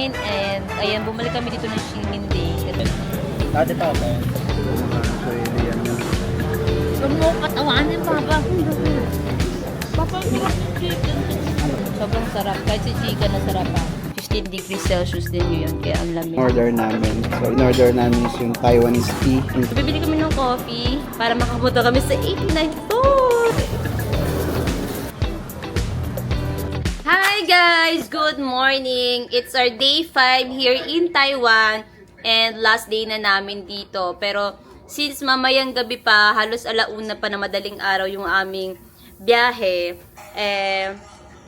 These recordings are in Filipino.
And ayan, bumalik kami dito ng Ximending. Dati pa ba? Sumukat awanin papa. Papa, sobrang sarap. Kahit si Chica na sarap pa. 15 degrees Celsius din yun. Kaya ang lamig. Order namin. So, in-order namin is yung Taiwanese tea. So, bibili kami ng coffee para makapunta kami sa 89th floor. Hi guys! Good morning! It's our day 5 here in Taiwan and last day na namin dito. Pero since mamayang gabi pa, halos alauna pa na madaling araw yung aming biyahe,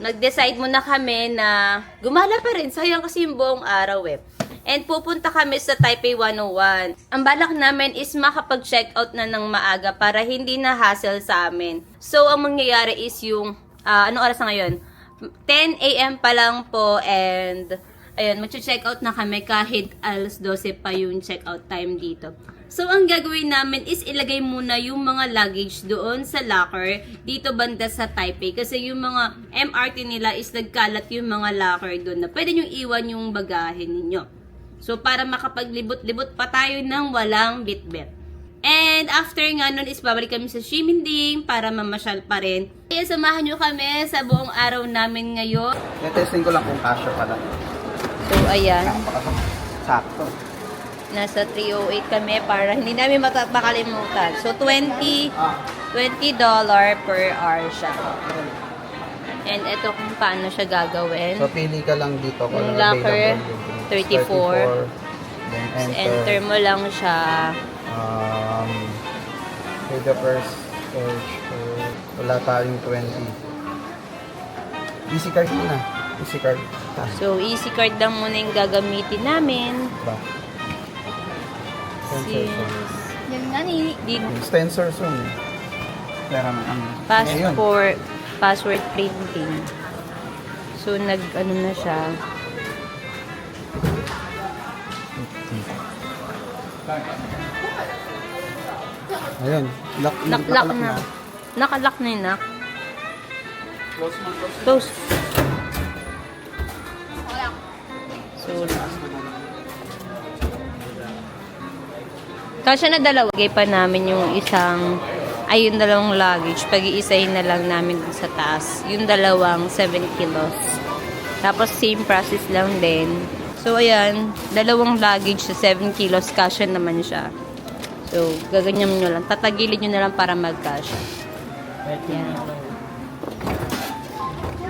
nag-decide muna kami na gumala pa rin. Sayang kasi yung buong araw eh. And pupunta kami sa Taipei 101. Ang balak namin is makapag-check out na ng maaga para hindi na hassle sa amin. So, ang mangyayari is yung, anong oras na ngayon? 10 a.m. pa lang po and ayun, mag-check out na kami kahit alas 12 pa yung check out time dito. So, ang gagawin namin is ilagay muna yung mga luggage doon sa locker dito banda sa Taipei. Kasi yung mga MRT nila is nagkalat yung mga locker doon na pwede nyo iwan yung bagahe ninyo. So, para makapaglibot-libot pa tayo ng walang bit-bit. And after nga nun is babalik kami sa Ximending para mamasyal pa rin. Kaya samahan nyo kami sa buong araw namin ngayon. Testing ko lang kung kasya pala. So, ayan. Sakto. Nasa 308 kami para hindi namin makalimutan. So, $20 per hour siya. And ito kung paano siya gagawin. So, pili ka lang dito. Yung locker, 34. Then Enter mo lang siya. Pay the first search. Wala tayong 20. Easy card muna. Easy card. So, easy card lang muna yung gagamitin namin. Ba? Yan nga ni. Extensor soon. Pero Password printing. So, ano na siya. Ayun. Lock na. Nakalock na yun, nak. Close. So, kasi na dalawa. Lagay pa namin yung yung dalawang luggage. Pag-iisahin na lang namin dun sa taas. Yung dalawang 7 kilos. Tapos, same process lang din. So, ayan. Dalawang luggage sa 7 kilos. Kasya naman siya. So, gaganyan nyo lang. Tatagilid nyo na lang para magkasya. Yan.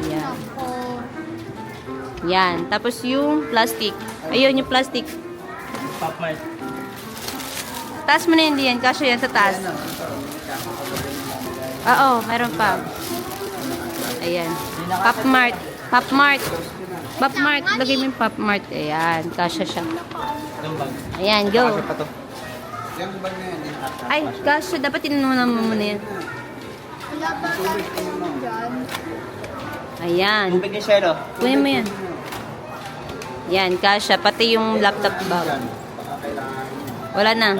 Yan. Yan. Tapos yung plastic. Ayun, yung plastic. Taas mo na yun diyan. Kasya yan sa taas. Oo, meron pa. Ayan. Popmart. Popmart. Popmart. Lagay mo yung Popmart. Ayan. Kasya siya. Ayan, go. Ay, kasya. Dapat tinanong mo muna yan. Ayan. Kunin mo yan. Yan, kasya. Pati yung laptop bag. Wala na.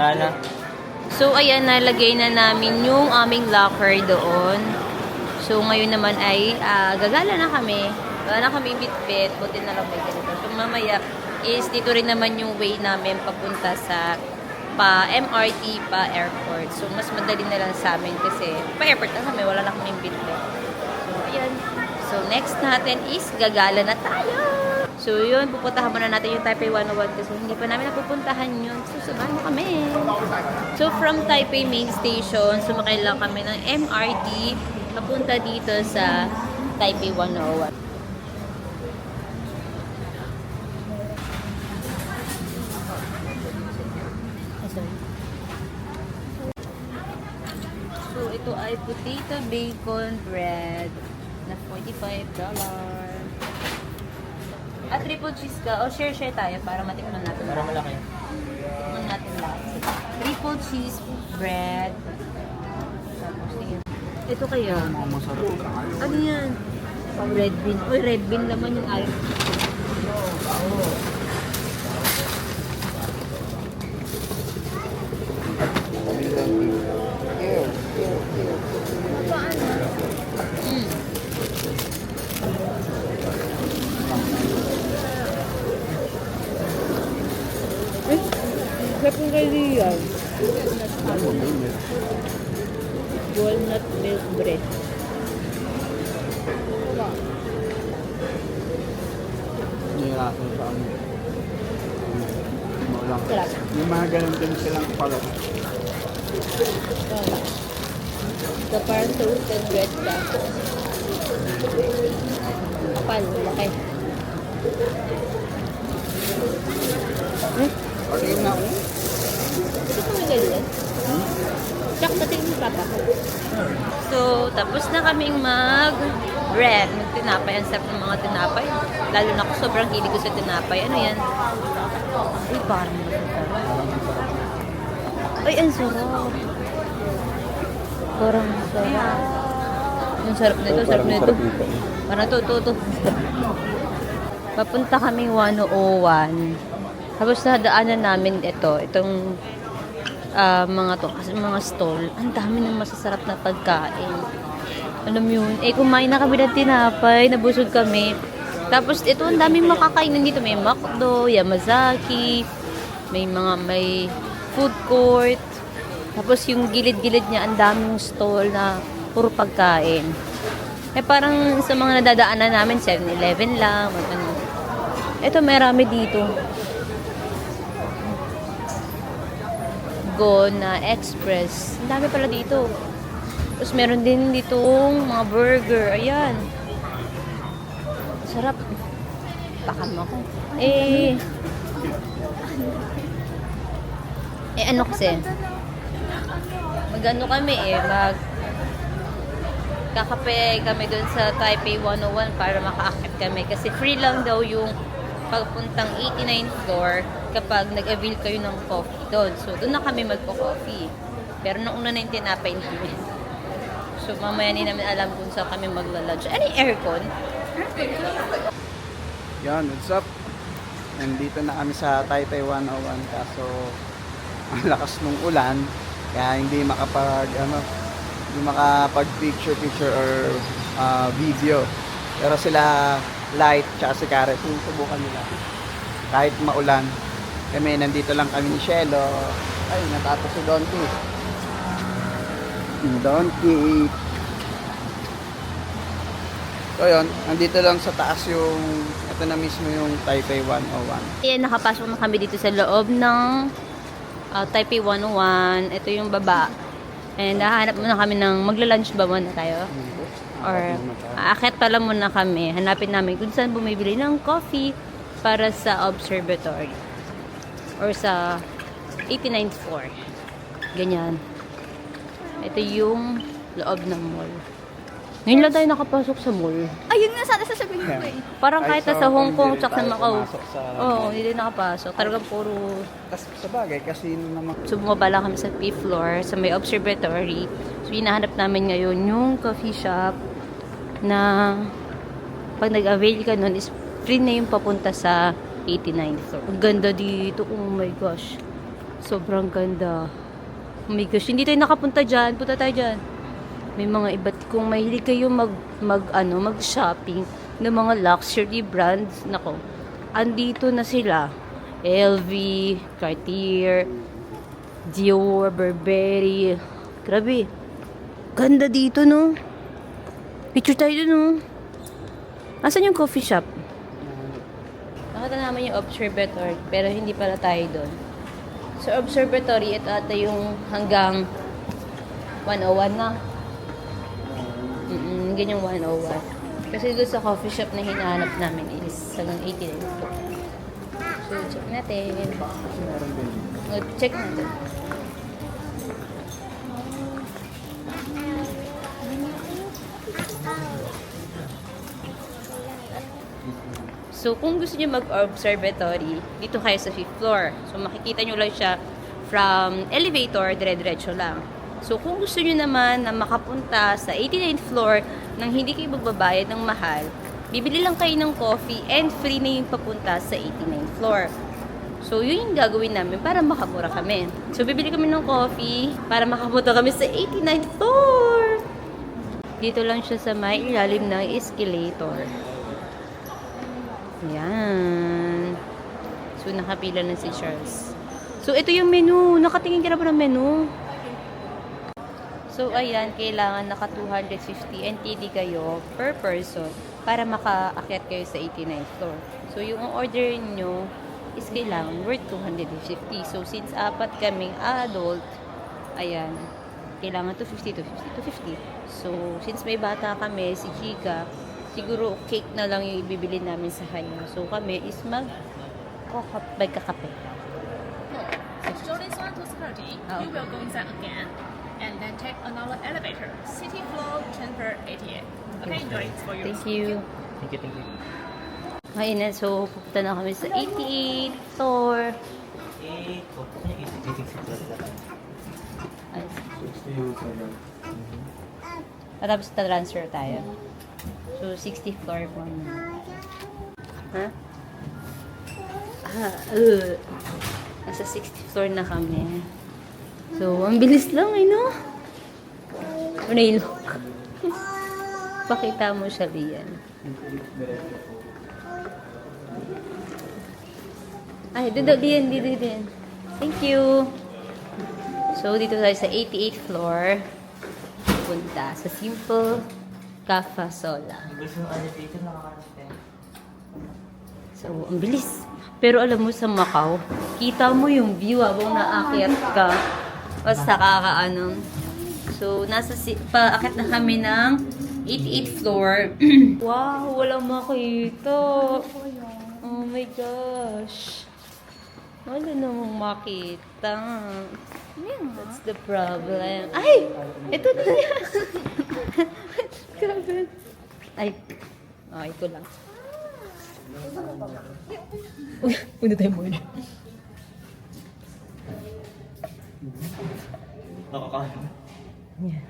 So, ayan, nalagay na namin yung aming locker doon. So, ngayon naman ay gagala na kami. Wala na kami bit-bit. Buti na lang may ganito. So, mamaya is dito rin naman yung way namin papunta sa MRT, airport. So, mas madali na lang sa amin kasi pa-airport na kami. Wala na kaming bit-bit. So, ayan. So, next natin is gagala na tayo. So, yun. Pupuntahan muna natin yung Taipei 101 kasi hindi pa namin napupuntahan yun. So, samahan mo kami. So, from Taipei main station, sumakay lang kami ng MRT papunta dito sa Taipei 101. So, ito ay potato bacon bread na $45. At triple cheese ka. O, share tayo para matikman natin. Para malaki. Tikman natin lahat. Triple cheese bread. Tapos, sige. Ito kaya. Ano yan? Pang red bean. Uy, red bean naman yung ayaw. Sarap yung kaibigan. Walnut milk bread. Nihirapan sa ano. Maulang. Sarap. Yung mga ganun din silang pala. So, parang toasted bread ka. Kapal, laki. Okay na ako. Ito ko may ganyan. Tsak, natin yung papa ko. So, tapos na kaming mag-bread. Mag-tinapay. Ang sarap ng mga tinapay. Lalo na ako, sobrang hilig ko sa tinapay. Ano yan? Uy, parang masarap. Ay, ang sarap. Parang sarap. Ang sarap nito, sarap nito. Parang to. Papunta kaming 101. Tapos nadaanan namin itong mga stall. Ang dami ng masasarap na pagkain. Alam yun, kumain na kami ng tinapay, nabusog kami. Tapos ito, ang daming makakainan dito. May McDo, Yamazaki, may food court. Tapos yung gilid-gilid niya, ang daming stall na puro pagkain. Parang sa mga nadadaanan namin, 7-Eleven lang. Ito, marami dito. Go na Express. Ang dami pala dito. Tapos meron din ditong mga burger. Ayan. Sarap. Pakam ako. Ano kasi? Mag-ano kami kakape kami dun sa Taipei 101 para makaakit kami. Kasi free lang daw yung pagpuntang 89th floor kapag nag-avail kayo ng coffee doon. So, doon na kami magpo-coffee. Pero nung una na yung tinapay namin. So, mamaya hindi namin alam kung saan kami magla-lunch. Ano yung aircon? Yan, what's up? Nandito na kami sa Taipei 101 kaso ang lakas ng ulan kaya hindi makapag picture or video. Pero sila Light tsaka si Garrett yung subukan nila. Kahit maulan, kami nandito lang kami ni Shelo. Ay, natapos si Donkey. Donkey. So yun, nandito lang sa taas ito na mismo yung Taipei 101. Ayan, nakapasok na kami dito sa loob ng Taipei 101. Ito yung baba. And hahanap muna kami ng magla-lunch ba muna tayo? Or aakyat pala muna kami. Hanapin namin kung saan bumibili ng coffee para sa observatory. Or sa 89th floor. Ganyan. Ito yung loob ng mall. Ngayon lang tayo nakapasok sa mall. Ayun nga sana sasabihin ko eh. Parang kahit sa Hong Kong tsaka sa Macau. Oo, Mall. hindi din nakapasok. Talagang puro... Tas sa bagay, kasi naman So, bumaba lang kami sa fifth floor, sa may observatory. So, hinahanap namin ngayon yung coffee shop na pag nag-avail ka nun is free na yung papunta sa 89th floor. Ang ganda dito. Oh my gosh. Sobrang ganda. Oh my gosh. Hindi tayo nakapunta dyan. Punta tayo dyan. May mga iba't kung mahilig kayo mag-shopping ng mga luxury brands, nako, andito na sila. LV, Cartier, Dior, Burberry. Grabe. Ganda dito, no? Picture tayo dun, no? Asan yung coffee shop? Nakita namin yung observatory, pero hindi pala tayo doon. So, observatory, ito ata yung hanggang 101 na. Ganyang 101. Kasi doon sa coffee shop na hinahanap namin is hanggang 89. So, check natin. Check natin. So, kung gusto niyo mag-observatory, dito kayo sa 5th floor. So, makikita niyo lang siya from elevator, dire-diretso lang. So, kung gusto niyo naman na makapunta sa 89th floor nang hindi kayo magbabayad ng mahal, bibili lang kayo ng coffee and free na yung papunta sa 89th floor. So, yun yung gagawin namin para makamura kami. So, bibili kami ng coffee para makapunta kami sa 89th floor. Dito lang siya sa may ilalim ng escalator. Yan. So, nakapila na si Charles. So, ito yung menu. Nakatingin ka na ba ng menu? So, ayan, kailangan naka 250 NTD kayo per person para makaakyat kayo sa 89th floor. So, yung order nyo is kailangan worth 250. So, since apat kaming adult, ayan, kailangan 250, 250, 250. So, since may bata kami, si Chika, siguro cake na lang yung ibibili namin sa kanya. So, kami is magkakape. Show this one to security. Ah, You okay. will go inside again, and then take another elevator. City floor, transfer 88. Okay, enjoy it for you. Thank you. Thank you. Ayun na, so pupunta na kami sa 88th floor. Ay, tapos transfer tayo. So, 60th floor po na. Ha? Nasa 60th floor na kami. So, ang bilis lang eh, no? Ano yung look? Pakita mo siya, Lian. Ay, dito, Lian, dito. Thank you. So, dito tayo sa 88th floor. Punta sa Simple Cafe Sola. So, ang bilis. Pero alam mo sa Macau, kita mo yung view habang naakyat ka. Basta kakaano. So, paakyat na kami ng 88th floor. Wow, walang makita. Oh my gosh. Wala namang makita. That's the problem. Ay! Ito na yan. Grabe. Ay. Oh, ito lang. Uy, punta tayo muna. Nakakaano. Yeah.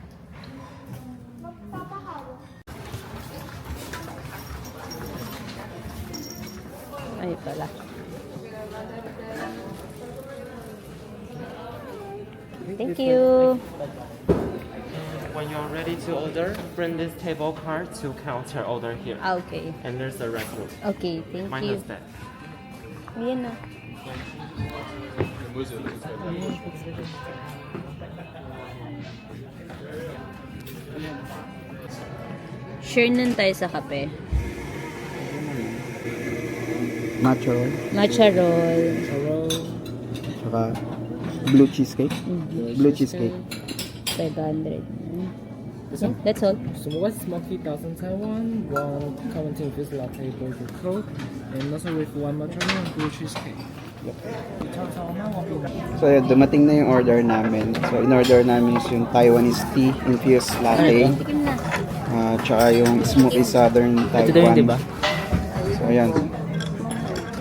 Ay pala. Thank you. When you're ready to order, bring this table card to counter order here. Okay. And there's the restroom. Okay, thank you. Minus that. Yan na. Share nun tayo sa kape. Matcha roll. Matcha roll. Saka blue cheesecake. Blue cheesecake. 500. This Yeah, one? that's all. So white smoky 1000 Taiwan, one Carmentin fish latte burger coke, and also with one matcha and blue cheesecake. Yep. So yun, dumating na yung order namin. So in-order namin is yung Taiwanese tea infused latte. Tikim na. Tsaka yung smoky southern Taiwan. Ito din, di ba? So ayan.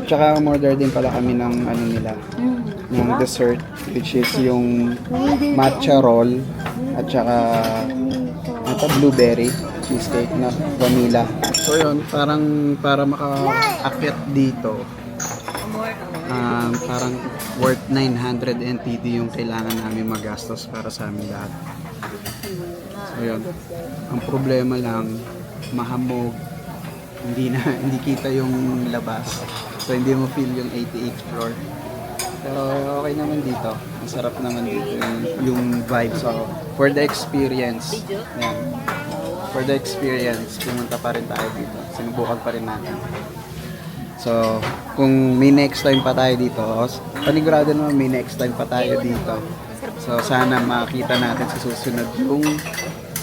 Tsaka umorder din pala kami ng ano nila, ng dessert, which is yung matcha roll at tsaka ito blueberry cheesecake na vanilla. So yun, parang para makaakyat dito, parang worth 900 NTD yung kailangan namin magastos para sa amin lahat. So yun, ang problema lang, mahamog, hindi kita yung labas. So hindi mo feel yung 88th floor. Pero okay naman dito. Ang sarap naman dito yung vibe. So for the experience, yan. For the experience, pumunta pa rin tayo dito. Sinubukan pa rin natin. So kung may next time pa tayo dito, panigurado naman may next time pa tayo dito. So sana makita natin sa susunod yung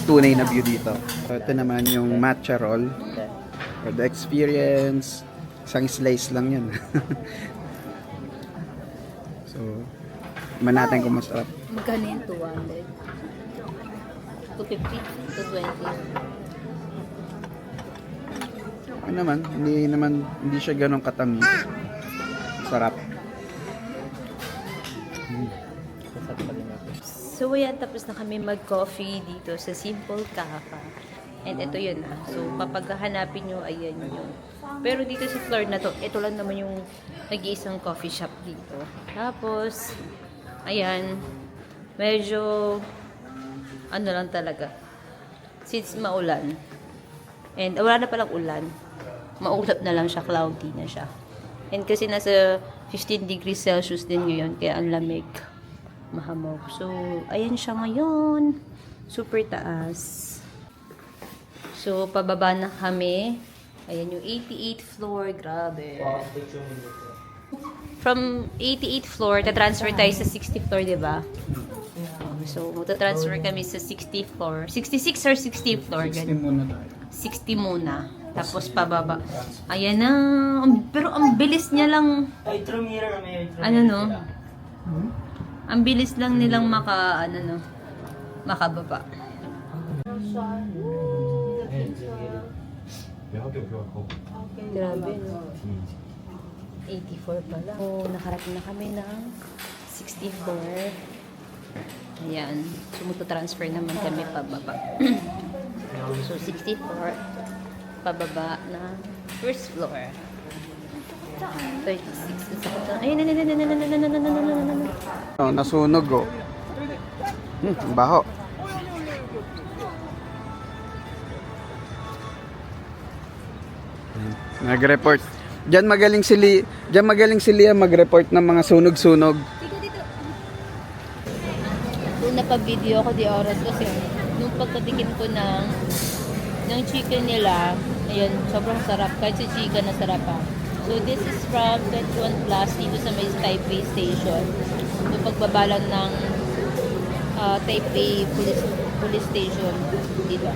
tunay na view dito. So ito naman yung matcha roll. For the experience, isang slice lang yun. So, man natin kung masarap. Magkano yun? 200? 250? 220? Ano naman, hindi siya ganun katamis. Sarap. So, ayan, tapos na kami mag-coffee dito sa Simple Cafe. And ito yun na. So, papaghahanapin nyo, ayan yun. Pero dito sa floor na to, ito lang naman yung nag-iisang coffee shop dito. Tapos, ayan, medyo, ano lang talaga. Since maulan. And wala na palang ulan. Maulap na lang siya, cloudy na siya. And kasi nasa 15 degrees Celsius din ngayon, kaya ang lamig. Mahamog. So, ayan siya ngayon. Super taas. So, pababa na kami. Ayan yung 88th floor. Grabe. From 88th floor, tatransfer tayo sa 60th floor, di ba? So, magta-transfer kami sa 60th floor. 66 or 60th floor? 60 muna tayo. 60 muna. Tapos pababa. Ayan na. Pero ang bilis niya lang. Ano no? Ang bilis lang nilang makababa. Grabe no. 84 pala. Oh, nakarating na kami ng 64. Ayan. So, magto-transfer naman kami pababa. So, 64. Pababa na first floor. 36. Ayun, Oh, nasunog oh. Baho. Nag-report. Diyan magaling si Lia mag-report ng mga sunog-sunog. Kung napa-video ako di oras kasi nung pagkatikin ko ng chicken nila, ayun, sobrang sarap. Kahit si chicken na sarap pa. So, this is from 21 Plus dito sa may Taipei Station. Yung pagbabalan ng Taipei Police Station dito.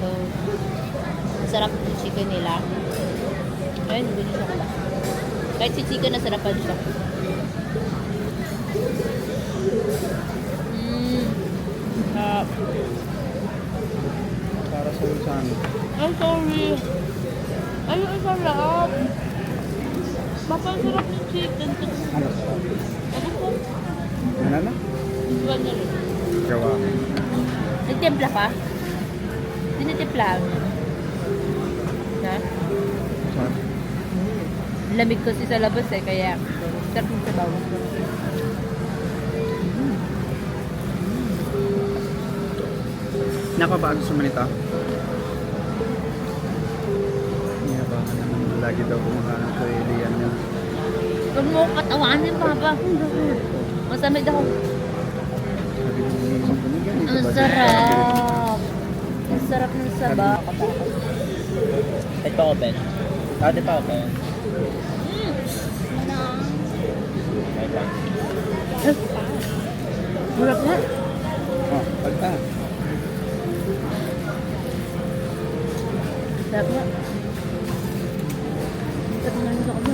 So, sarap yung chicken nila. Ayun, hindi siya kala. Kahit si chicken na sarapan siya. Para sa usan. I'm sorry. Ayun, ang sarap. Mapasarap yung chicken. Ano sarap? Ano na? Iwan niya rin. Gawa. Nagtimpla ka? Tinitimpla. Na? Sarap. Lamig kasi sa labas eh, kaya sarap yung sabaw. Nako ba gusto mo nito? Niya ba naman lagi daw kumakain ko Elian niya. Huwag mo akong katawanin, Papa. Masamid ako. Sabi ko ni ganito Ang ba? sarap. Ang sarap ng sabaw. Ito ko, Ben. Ate pa ako. Sarap na. Oh, pagka. Sarap na. Sarap na nito ako.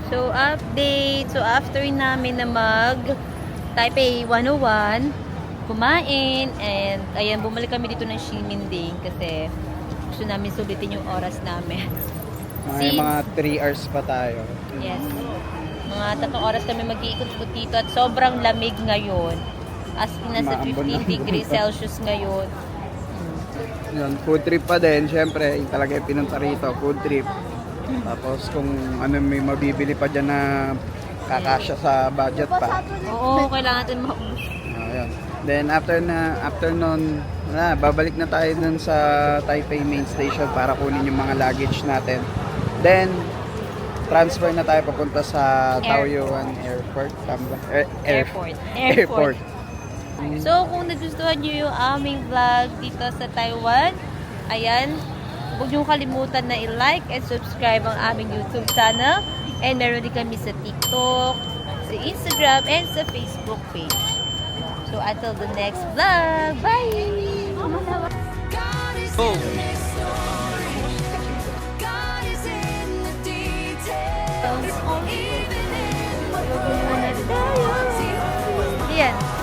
So, update. So, after namin na Taipei 101, kumain, and ayan, bumalik kami dito ng Ximending kasi gusto namin sulitin yung oras namin. May mga 3 hours pa tayo. Yes. Mga 3 oras kami mag-iikot-ikot dito at sobrang lamig ngayon. As in, nasa Maambon 15 degrees Celsius ngayon. Yun, food trip pa din. Siyempre, yung talaga yung pinunta rito, food trip. Tapos kung ano may mabibili pa dyan na kakasya sa budget pa. Oo, kailangan natin maubos. Ayun. Then after nun, babalik na tayo dun sa Taipei main station para kunin yung mga luggage natin. Then transfer na tayo papunta sa Taoyuan Airport. Airport. So, kung nagustuhan nyo yung aming vlog dito sa Taiwan, ayan, huwag nyo kalimutan na i-like and subscribe ang aming YouTube channel. And meron din kami sa TikTok, sa Instagram, and sa Facebook page. So, until the next vlog, bye! Oh. Yan.